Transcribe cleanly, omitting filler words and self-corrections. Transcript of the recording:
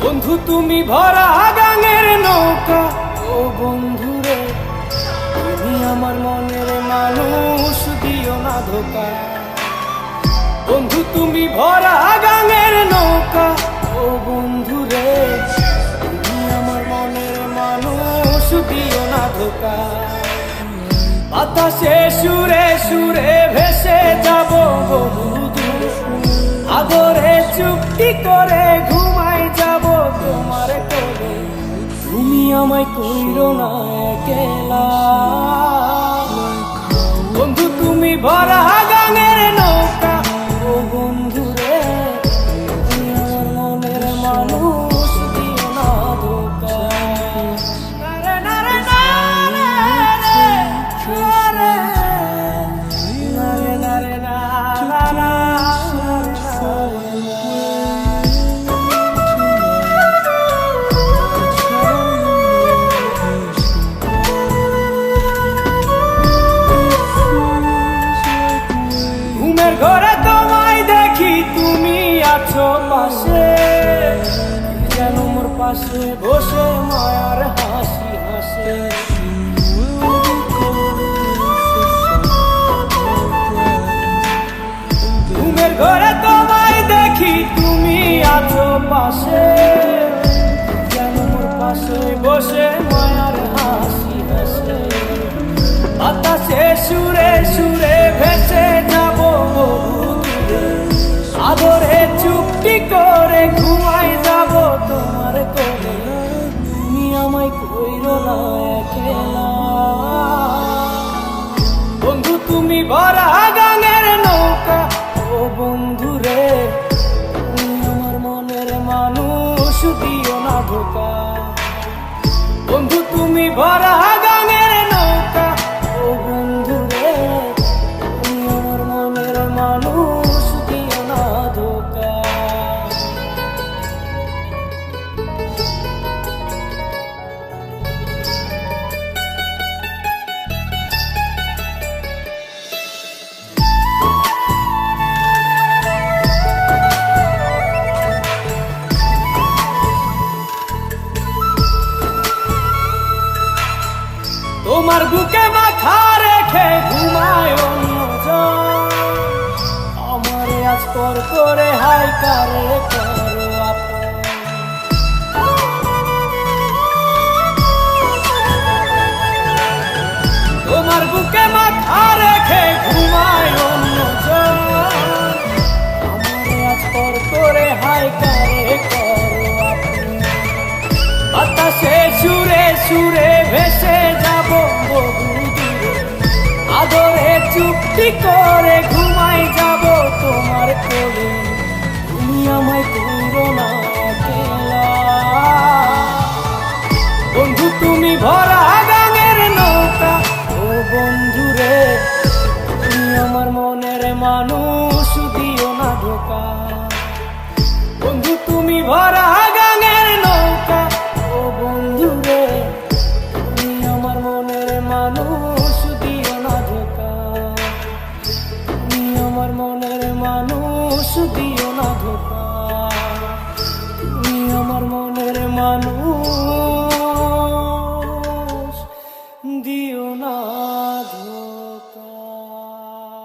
বন্ধু তুমি ভরা গাঙের নৌকা, ও বন্ধুরে তুমি আমার মনের মানুষ, দিও না ধোকা। বন্ধু তুমি ভরা গাঙের নৌকা, ও বন্ধুরে তুমি আমার মনের মানুষ, দিও না ধোকা। বাতাসে সুরে সুরে ভেসে যাব বহুদূর, আদরে চুক্তি করে ঘুমাই যাব তোমার কোলে। তুমি আমায় কইরো না একলা, বন্ধু তুমি ভরা গাঙের নৌকা, ও বন্ধুরে তুমি আমার মনের মানুষ, দিও না ধোকা। ঘরে তোমায় দেখি তুমি আছো পাশে, যেন মোর পাশে বসে মায়ার হাসি হাসে। ঘুমের ঘরে তোমায় দেখি তুমি আছো পাশে, যেন মোর পাশে বসে মায়ার হাসি হাসে। বাতাসে সুরে সুরে ভেসে যাব বহুদূরে, আদরে চুক্তি করে ঘুমাই যাব তোমার কোলে। তুমি আমায় কইরো না একলা, বন্ধু তুমি ভরা গাঙের নৌকা, ও বন্ধুরে তুমি আমার মনের মানুষ, দিও না ধোকা। বন্ধু তুমি ভরা গাঙের নৌকা, ও বন্ধুরে তুমি আমার মনের মানুষ, দিও না ধোকা। তোমার বুকে মাথা রেখে ঘুমায় অন্যজন, আমারে আজ পর করে হাই কারে করো আপন। তোমার বুকে মাথা রেখে ঘুমায় অন্যজন, আমারে আজ পর করে হাই কারে করো আপন। বাতাসে সুরে সুরে ভেসে যাব বহুদূরে, আদরে চুক্তি করে ঘুমাই যাব তোমার কোলে। তুমি আমায় কইরো না একলা, বন্ধু তুমি ভরা গাঙের নৌকা, ও বন্ধুরে তুমি আমার মনের মানুষ, দিও না ধোকা। বন্ধু তুমি ভরা গাঙের নৌকা, ও বন্ধুরে তুমি আমার মনের মানুষ, দিও না ধোকা। তুমি আমার মনের মানুষ, দিও না ধোকা। তুমি আমার মনের মানুষ, দিও না ধোকা।